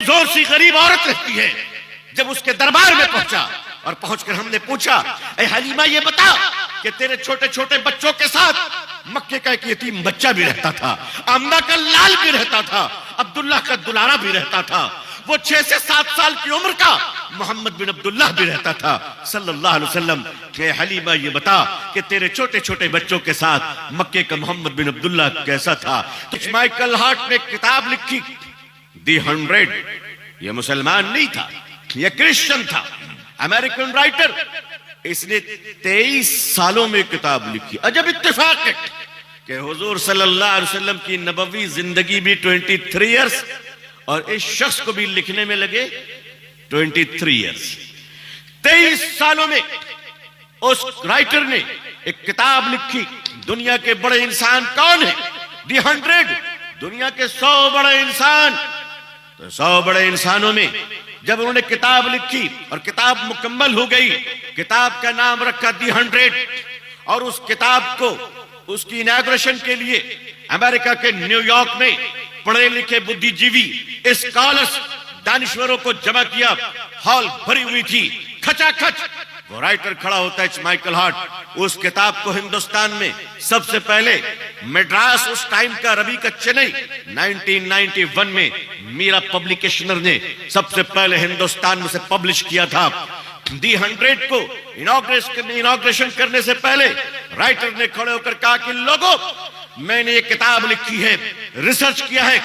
जोर सी गरीब औरत रहती है। जब उसके दरबार में पहुंचा और पहुंचकर हमने पूछा, ए हलीमा ये बता कि तेरे छोटे छोटे बच्चों के साथ मक्के का एक यतीम बच्चा भी रहता था, आमना का लाल भी रहता था, अब्दुल्ला का दुलारा भी रहता था, वो 6 से 7 साल की उम्र का मोहम्मद बिन अब्दुल्ला भी रहता था सल्लल्लाहु अलैहि वसल्लम। के हलीमा ये बता कि तेरे छोटे छोटे बच्चों के साथ मक्के का मोहम्मद बिन अब्दुल्ला कैसा था। तो माइकल हार्ट ने किताब लिखी दी 100। ये मुसलमान नहीं था, ये क्रिश्चियन था, अमेरिकन राइटर। इसने 23 सालों में किताब लिखी। अजब इत्तेफाक है कि हुजूर सल्लल्लाहु अलैहि वसल्लम की नबवी जिंदगी भी 23 इयर्स और इस शख्स को भी लिखने में लगे 23 इयर्स। 23 सालों में उस राइटर ने एक किताब लिखी। दुनिया के बड़े इंसान कौन है? दी 100, दुनिया के 100 बड़े इंसान। तो 100 बड़े इंसानों में जब उन्होंने किताब लिखी और किताब मुकम्मल हो गई, किताब का नाम रखा दी 100। और उस किताब को उसकी इनॉग्रेशन के लिए अमेरिका के न्यूयॉर्क में पढ़े लिखे बुद्धिजीवी स्कॉलर्स दानिश्वरों को जमा किया। हॉल भरी हुई थी खचाखच। वो राइटर खड़ा होता है माइकल हार्ट। उस किताब को हिंदुस्तान में सबसे पहले मद्रास, उस टाइम का रवि का चेन्नई, 1991 में मीरा पब्लिकेशनर ने सबसे पहले हिंदुस्तान में से पब्लिश किया था। दी 100 को इनॉग्रेशन करने से पहले राइटर ने खड़े होकर कहा कि लोगों, मैंने ये किताब लिखी है, रिसर्च किया है,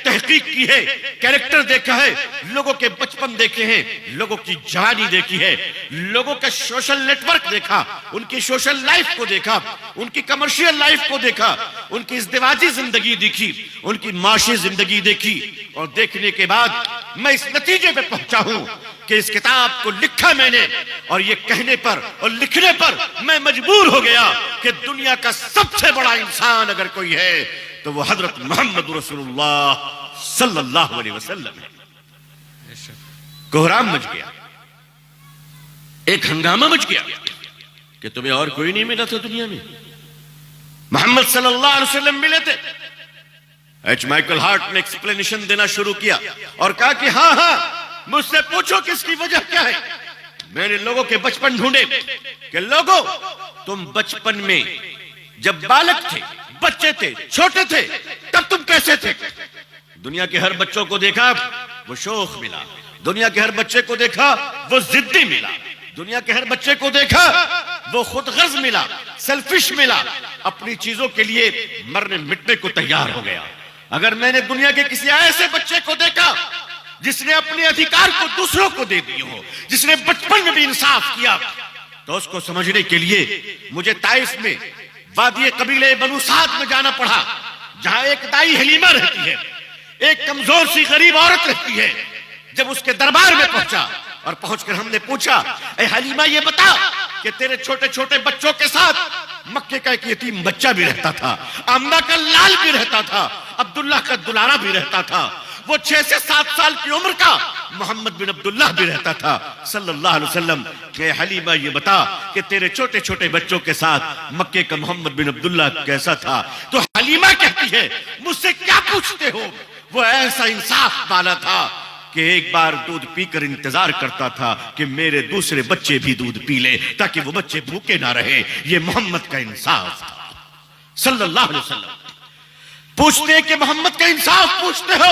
तहकीक की है, कैरेक्टर देखा है, लोगों के बचपन देखे हैं, लोगों की जवानी देखी है, लोगों का सोशल नेटवर्क देखा, उनकी सोशल लाइफ को देखा, उनकी कमर्शियल लाइफ को देखा, उनकी इज़्दिवाजी जिंदगी देखी, उनकी माशी जिंदगी देखी। और देखने के बाद मैं इस नतीजे पे पहुंचा हूं कि इस किताब को लिखा मैंने, और ये कहने पर और लिखने पर मैं मजबूर हो गया कि दुनिया का सबसे बड़ा इंसान अगर कोई है तो वो हजरत मोहम्मद रसूलुल्लाह सल्लल्लाहु अलैहि वसल्लम है। कोहराम मच गया, एक हंगामा मच गया कि तुम्हें और कोई नहीं मिला था दुनिया में, मोहम्मद सल्लल्लाहु अलैहि वसल्लम मिले थे। एच माइकल हार्ट ने एक्सप्लेनेशन देना शुरू किया और कहा कि हाँ हाँ, मुझसे पूछो कि इसकी वजह क्या है। मैंने लोगों के बचपन ढूंढे कि लोगों, तुम बचपन में जब बालक थे, बच्चे थे, छोटे थे, तब तुम कैसे थे? दुनिया के हर बच्चों को देखा, वो शौक मिला। दुनिया के हर बच्चे को देखा, वो जिद्दी मिला। दुनिया के हर बच्चे को देखा, वो खुदगर्ज मिला, सेल्फिश मिला, अपनी चीजों के लिए मरने मिटने को तैयार हो गया। अगर मैंने दुनिया के किसी ऐसे बच्चे को देखा जिसने अपने अधिकार को दूसरों को दे दिए हो, जिसने बचपन में भी इंसाफ किया, तो उसको समझने के लिए मुझे ताइफ में वादी कबीले बनु साद में जाना पड़ा, जहां एक दाई हलीमा रहती है, एक कमजोर सी गरीब औरत रहती है। जब उसके दरबार में पहुंचा और पहुंचकर हमने पूछा, ए हलीमा ये बता कि तेरे छोटे छोटे बच्चों के साथ मक्के का एक यतीम बच्चा भी रहता था, आमना का लाल भी रहता था, अब्दुल्ला का दुलारा भी रहता था, वो 6 से 7 साल की उम्र का मोहम्मद बिन अब्दुल्ला भी रहता था सल्लल्लाहु अलैहि वसल्लम। के हलीमा ये बता कि तेरे छोटे छोटे बच्चों के साथ मक्के का मोहम्मद बिन अब्दुल्ला कैसा था। तो हलीमा कहती है, मुझसे क्या पूछते हो? वो ऐसा इंसाफ वाला था कि एक बार दूध पीकर इंतजार करता था कि मेरे दूसरे बच्चे भी दूध पी ले, ताकि वो बच्चे भूखे ना रहे। ये मोहम्मद का इंसाफ था सल्लल्लाहु अलैहि वसल्लम। पूछते हैं कि मोहम्मद का इंसाफ पूछते हो?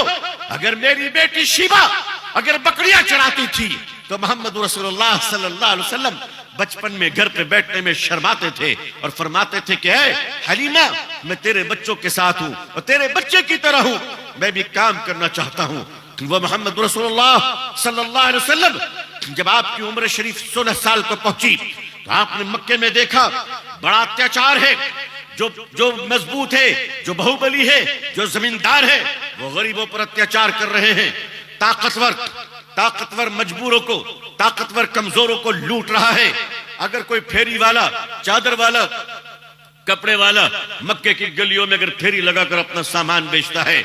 अगर मेरी बेटी शिबा अगर बकरियां चराती थी तो मोहम्मद रसूलुल्लाह सल्लल्लाहु अलैहि वसल्लम बचपन में घर पे बैठने में शर्माते थे और फरमाते थे कि हलीमा, मैं तेरे बच्चों के साथ हूं और तेरे बच्चे की तरह हूं, मैं भी काम करना चाहता हूं। वो मोहम्मद रसूलुल्लाह सल्लल्लाहु अलैहि वसल्लम जब आपकी उम्र शरीफ 16 साल को पहुंची तो आपने मक्के में देखा बड़ा अत्याचार है। जो मजबूत है, जो बाहुबली है, जो जमींदार है, वो गरीबों पर अत्याचार कर रहे हैं। ताकतवर मजबूरों को, ताकतवर कमजोरों को लूट रहा है। अगर कोई फेरी वाला, चादर वाला, कपड़े वाला मक्के की गलियों में अगर फेरी लगाकर अपना सामान बेचता है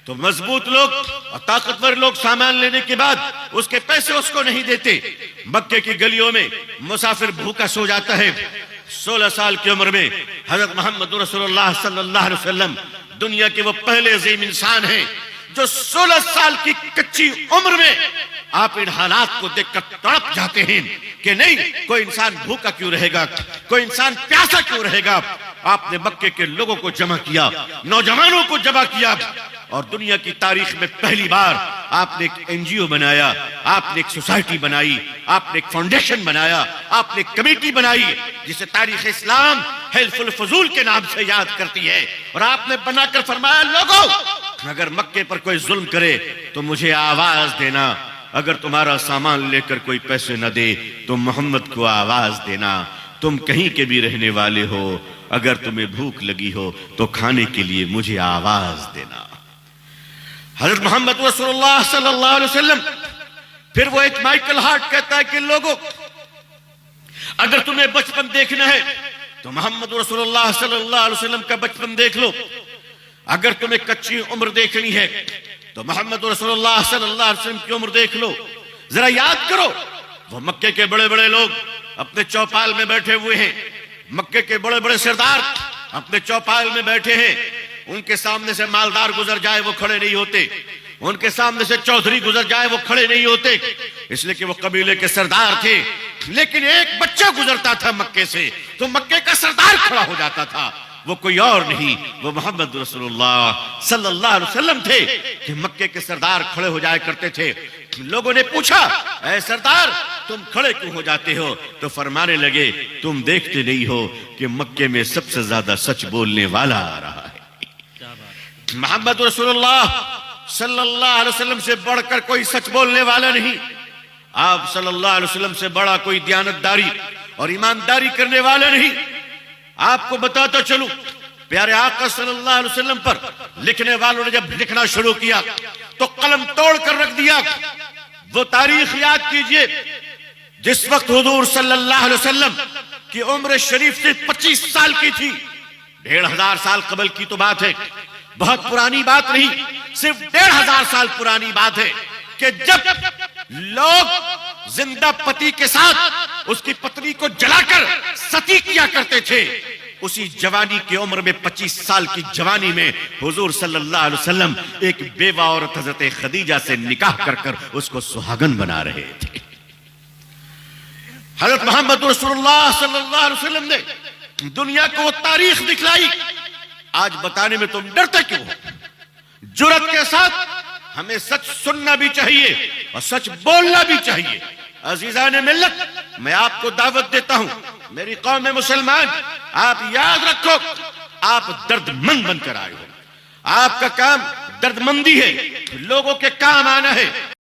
तो मजबूत लोग और ताकतवर लोग सामान लेने के बाद उसके पैसे उसको नहीं देते। मक्के की गलियों में मुसाफिर भूखा सो जाता है। 16 साल की उम्र में हजरत मोहम्मद रसूलुल्लाह सल्लल्लाहु अलैहि वसल्लम दुनिया के वो पहले अजीम इंसान हैं जो 16 साल की कच्ची उम्र में आप इन हालात को देखकर तड़प जाते हैं कि नहीं, कोई इंसान भूखा क्यों रहेगा, कोई इंसान प्यासा क्यों रहेगा। आपने मक्के के लोगों को जमा किया, नौजवानों को जमा किया, और दुनिया की तारीख में पहली बार आपने एक एनजीओ बनाया, आपने एक सोसाइटी बनाई, आपने एक फाउंडेशन बनाया, आपने एक कमेटी बनाई जिसे तारीख इस्लाम हिल्फुल फजूल के नाम से याद करती है। और आपने बनाकर फरमाया, लोगों अगर मक्के पर कोई जुल्म करे तो मुझे आवाज देना, अगर तुम्हारा सामान लेकर कोई पैसे न दे तो मोहम्मद को आवाज देना, तुम कहीं के भी रहने वाले हो, अगर तुम्हें भूख लगी हो तो खाने के लिए मुझे आवाज देना। हज़रत मोहम्मद रसूलुल्लाह सल्लल्लाहु अलैहि वसल्लम, फिर वो एक माइकल हार्ट कहता है कि लोगों अगर तुम्हें बचपन देखना है तो मोहम्मद रसूलुल्लाह सल्लल्लाहु अलैहि वसल्लम का बचपन देख लो, अगर तुम्हें कच्ची उम्र देखनी है तो मोहम्मद रसूलुल्लाह सल्लल्लाहु अलैहि वसल्लम की उम्र देख लो। जरा याद करो, वो मक्के के बड़े बड़े लोग अपने चौपाल में बैठे हुए हैं, मक्के के बड़े बड़े सरदार अपने चौपाल में बैठे हैं, उनके सामने से मालदार गुजर जाए वो खड़े नहीं होते, उनके सामने से चौधरी गुजर जाए वो खड़े नहीं होते, इसलिए कि वो कबीले के सरदार थे। लेकिन एक बच्चा गुजरता था मक्के से तो मक्के का सरदार खड़ा हो जाता था, वो कोई और नहीं, वो मोहम्मद रसूलुल्लाह सल्लल्लाहु अलैहि वसल्लम थे कि मक्के के सरदार खड़े हो जाया करते थे। लोगों ने पूछा, ऐ सरदार तुम खड़े क्यों हो जाते हो? तो फरमाने लगे, तुम देखते नहीं हो कि मक्के में सबसे ज्यादा सच बोलने वाला आ रहा है। मोहम्मद रसूलुल्लाह सल्लल्लाहु अलैहि वसल्लम से बढ़कर कोई सच बोलने वाला नहीं, आप सल्लल्लाहु अलैहि वसल्लम से बड़ा कोई दयानतदारी और ईमानदारी करने वाला नहीं। आपको बताता चलूं, प्यारे आका सल्लल्लाहु अलैहि वसल्लम पर लिखने वालों ने जब लिखना शुरू किया तो कलम तोड़ कर रख दिया। वो तारीख याद कीजिए जिस वक्त हुजूर सल्लल्लाहु अलैहि वसल्लम की उम्र शरीफ से 25 साल की थी, 1500 साल कबल की तो बात है, बहुत पुरानी बात नहीं, सिर्फ 1500 साल पुरानी बात है कि जब लोग जिंदा पति के साथ उसकी पत्नी को जलाकर सती किया करते थे, उसी जवानी की उम्र में 25 साल की जवानी में हुजूर सल्लल्लाहु अलैहि वसल्लम एक बेवा औरत हजरत खदीजा से निकाह कर कर उसको सुहागन बना रहे थे। हजरत मोहम्मद रसूलुल्लाह सल्लल्लाहु अलैहि वसल्लम ने दुनिया को वो तारीख दिखलाई। आज बताने में तुम डरते क्यों हो? जुर्रत के साथ हमें सच सुनना भी चाहिए और सच बोलना भी चाहिए। अजीजान मिल्लत, मैं आपको दावत देता हूं, मेरी कौम मुसलमान, आप याद रखो, आप दर्दमंद बनकर आए हो, आपका काम दर्दमंदी है, लोगों के काम आना है।